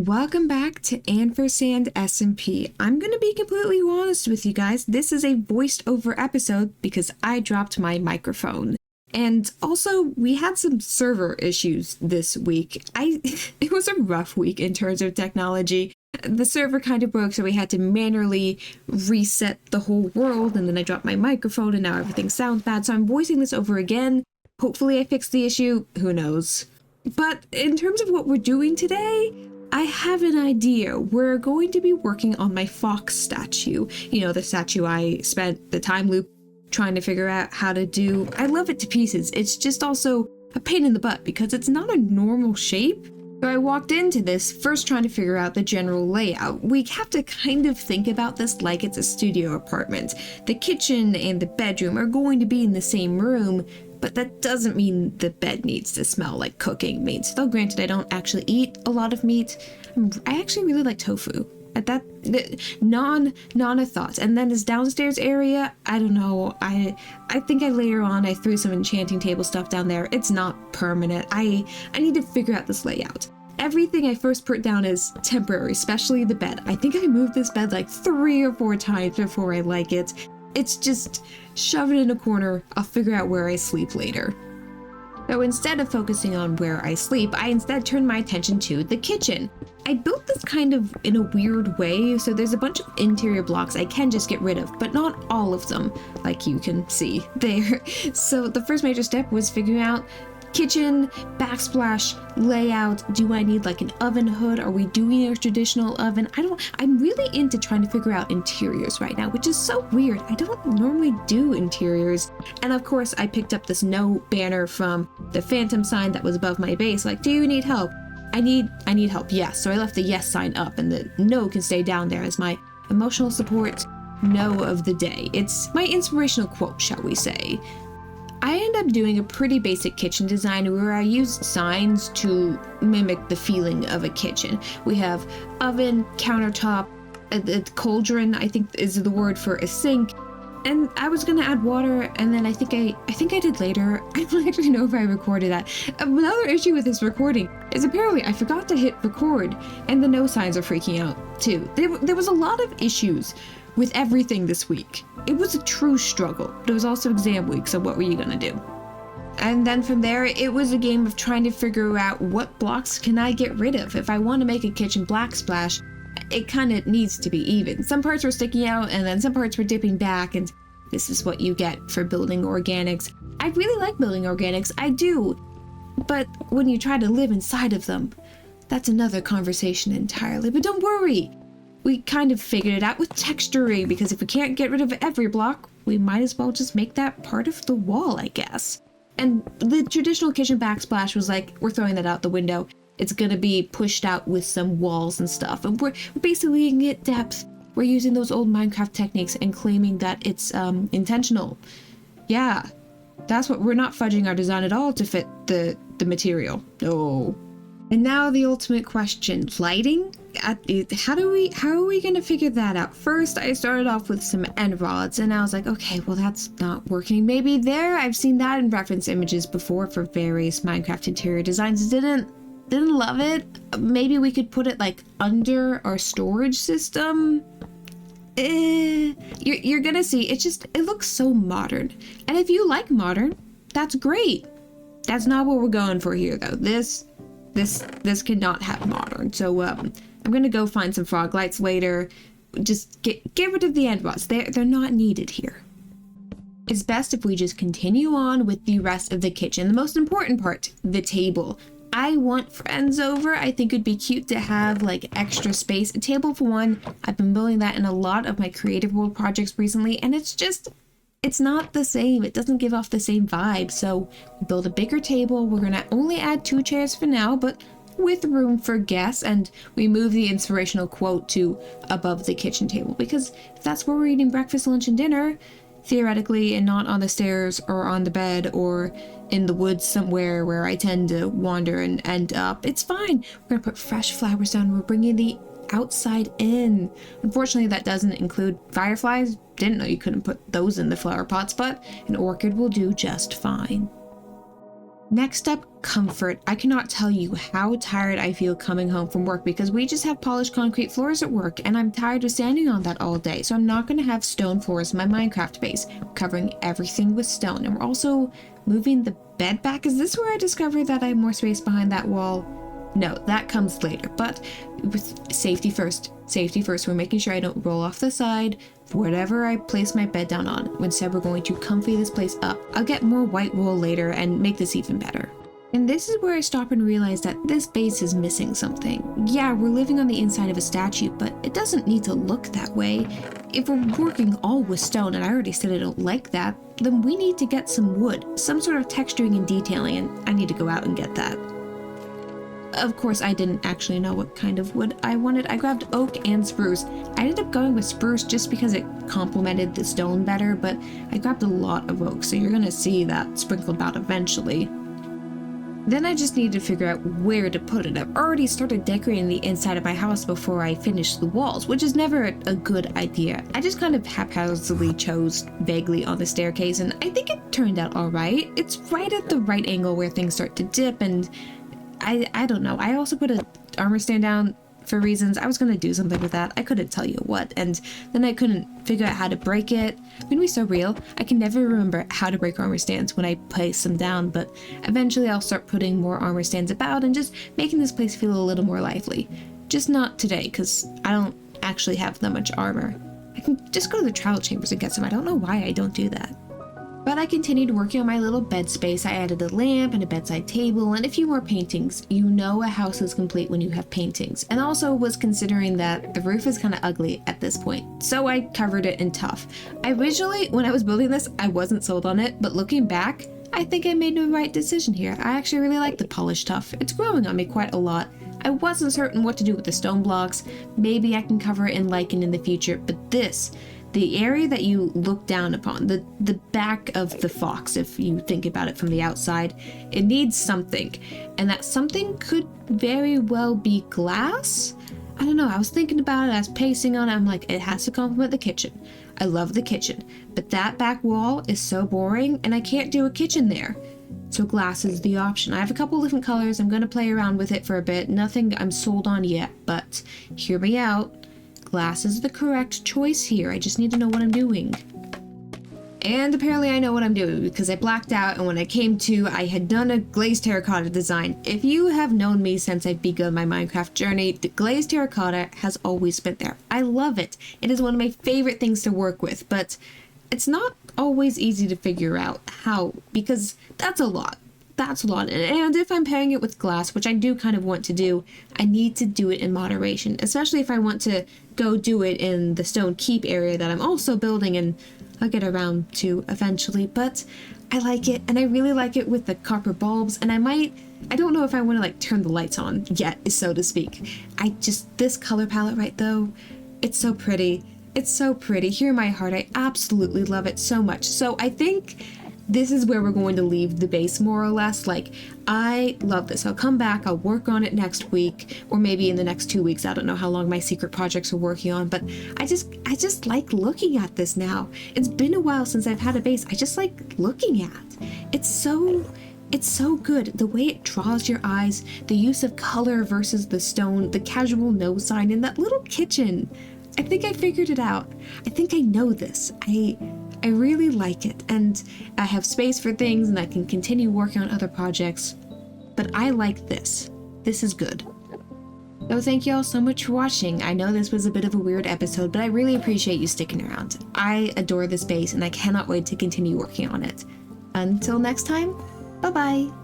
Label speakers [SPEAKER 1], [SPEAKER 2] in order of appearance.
[SPEAKER 1] Welcome back to Ampersand SMP. I'm going to be completely honest with you guys. This is a voiced over episode because I dropped my microphone. And also, we had some server issues this week. It was a rough week in terms of technology. The server kind of broke, so we had to manually reset the whole world, and then I dropped my microphone and now everything sounds bad. So I'm voicing this over again. Hopefully I fixed the issue. Who knows? But in terms of what we're doing today, I have an idea. We're going to be working on my fox statue. You know, the statue I spent the time loop trying to figure out how to do. I love it to pieces. It's just also a pain in the butt because it's not a normal shape. So I walked into this first trying to figure out the general layout. We have to kind of think about this like it's a studio apartment. The kitchen and the bedroom are going to be in the same room, but that doesn't mean the bed needs to smell like cooking meat. Though granted, I don't actually eat a lot of meat. I actually really like tofu. Nana thoughts. And then this downstairs area, I don't know. I think later on I threw some enchanting table stuff down there. It's not permanent. I need to figure out this layout. Everything I first put down is temporary, especially the bed. I think I moved this bed like 3 or 4 times before I like it. It's just shove it in a corner. I'll figure out where I sleep later. So instead of focusing on where I sleep, I instead turned my attention to the kitchen. I built this kind of in a weird way, so there's a bunch of interior blocks I can just get rid of, but not all of them, like you can see there. So the first major step was figuring out kitchen, backsplash, layout. Do I need like an oven hood? Are we doing a traditional oven? I'm really into trying to figure out interiors right now, which is so weird. I don't normally do interiors. And of course, I picked up this no banner from the phantom sign that was above my base. Like, do you need help? I need help, yes. So I left the yes sign up and the no can stay down there as my emotional support no of the day. It's my inspirational quote, shall we say. I ended up doing a pretty basic kitchen design where I used signs to mimic the feeling of a kitchen. We have oven, countertop, a cauldron, I think is the word for a sink. And I was gonna add water, and then I think I did later. I don't actually know if I recorded that. Another issue with this recording is apparently I forgot to hit record, and the no signs are freaking out too. There was a lot of issues with everything this week. It was a true struggle, but it was also exam week, so what were you gonna do? And then from there, it was a game of trying to figure out what blocks can I get rid of. If I want to make a kitchen black splash, it kind of needs to be even. Some parts were sticking out, and then some parts were dipping back, and this is what you get for building organics. I really like building organics, I do. But when you try to live inside of them, that's another conversation entirely. But don't worry, we kind of figured it out with texturing, because if we can't get rid of every block, we might as well just make that part of the wall, I guess. And the traditional kitchen backsplash was like, we're throwing that out the window. It's gonna be pushed out with some walls and stuff, and we're basically giving it depth. We're using those old Minecraft techniques and claiming that it's intentional. Yeah, that's what we're not fudging our design at all to fit the material. No. And now the ultimate question, lighting? How are we gonna figure that out? First, I started off with some end rods, and I was like, okay, well that's not working. Maybe there, I've seen that in reference images before for various Minecraft interior designs. Didn't love it. Maybe we could put it like under our storage system. You're gonna see, it looks so modern. And if you like modern, that's great. That's not what we're going for here though. This cannot have modern. So I'm gonna go find some frog lights later. Just get rid of the end rods. They're not needed here. It's best if we just continue on with the rest of the kitchen. The most important part, the table. I want friends over. I think it'd be cute to have like extra space. A table for one. I've been building that in a lot of my creative world projects recently, and it's not the same. It doesn't give off the same vibe. So we build a bigger table. We're gonna only add 2 chairs for now, but with room for guests, and we move the inspirational quote to above the kitchen table, because if that's where we're eating breakfast, lunch, and dinner, theoretically, and not on the stairs or on the bed or in the woods somewhere where I tend to wander and end up, it's fine. We're gonna put fresh flowers down. We're bringing the outside in. Unfortunately, that doesn't include fireflies. Didn't know you couldn't put those in the flower pots, but an orchid will do just fine. Next up, comfort. I cannot tell you how tired I feel coming home from work because we just have polished concrete floors at work and I'm tired of standing on that all day. So I'm not going to have stone floors in my Minecraft base. We're covering everything with stone, and we're also moving the bed back. Is this where I discovered that I have more space behind that wall? No, that comes later, but with safety first. Safety first. We're making sure I don't roll off the side whatever I place my bed down on. Instead, we're going to comfy this place up. I'll get more white wool later and make this even better. And this is where I stop and realize that this base is missing something. Yeah, we're living on the inside of a statue, but it doesn't need to look that way. If we're working all with stone, and I already said I don't like that, then we need to get some wood, some sort of texturing and detailing, and I need to go out and get that. Of course, I didn't actually know what kind of wood I wanted. I grabbed oak and spruce. I ended up going with spruce just because it complemented the stone better, but I grabbed a lot of oak, so you're gonna see that sprinkled about eventually. Then I just needed to figure out where to put it. I've already started decorating the inside of my house before I finished the walls, which is never a good idea. I just kind of haphazardly chose vaguely on the staircase, and I think it turned out alright. It's right at the right angle where things start to dip, and I don't know. I also put an armor stand down for reasons. I was going to do something with that. I couldn't tell you what, and then I couldn't figure out how to break it. I'm gonna be so real. I can never remember how to break armor stands when I place them down, but eventually I'll start putting more armor stands about and just making this place feel a little more lively. Just not today, because I don't actually have that much armor. I can just go to the travel chambers and get some. I don't know why I don't do that. But I continued working on my little bed space. I added a lamp and a bedside table and a few more paintings. You know a house is complete when you have paintings. And also was considering that the roof is kind of ugly at this point, so I covered it in tuff. Originally, when I was building this, I wasn't sold on it, but looking back, I think I made the right decision here. I actually really like the polished tuff. It's growing on me quite a lot. I wasn't certain what to do with the stone blocks. Maybe I can cover it in lichen in the future, but the area that you look down upon, the back of the fox, if you think about it from the outside, it needs something. And that something could very well be glass? I don't know, I was thinking about it, I was pacing on it, I'm like, it has to complement the kitchen. I love the kitchen, but that back wall is so boring and I can't do a kitchen there. So glass is the option. I have a couple different colors, I'm gonna play around with it for a bit, nothing I'm sold on yet, but hear me out. Glass is the correct choice here. I just need to know what I'm doing. And apparently I know what I'm doing because I blacked out, and when I came to, I had done a glazed terracotta design. If you have known me since I've begun my Minecraft journey, the glazed terracotta has always been there. I love it. It is one of my favorite things to work with, but it's not always easy to figure out how, because that's a lot. That's a lot. And if I'm pairing it with glass, which I do kind of want to do, I need to do it in moderation, especially if I want to go do it in the stone keep area that I'm also building, and I'll get around to eventually. But I like it, and I really like it with the copper bulbs, and I don't know if I want to like turn the lights on yet, so to speak. This color palette right though, it's so pretty. It's so pretty. Hear my heart, I absolutely love it so much. So I think this is where we're going to leave the base, more or less. Like, I love this. I'll come back, I'll work on it next week, or maybe in the next 2 weeks. I don't know how long my secret projects are working on, but I just like looking at this now. It's been a while since I've had a base. I just like looking at. It's so good. The way it draws your eyes, the use of color versus the stone, the casual no sign in that little kitchen. I think I figured it out. I think I know this. I really like it, and I have space for things, and I can continue working on other projects, but I like this. This is good. So thank you all so much for watching. I know this was a bit of a weird episode, but I really appreciate you sticking around. I adore this base, and I cannot wait to continue working on it. Until next time, bye-bye!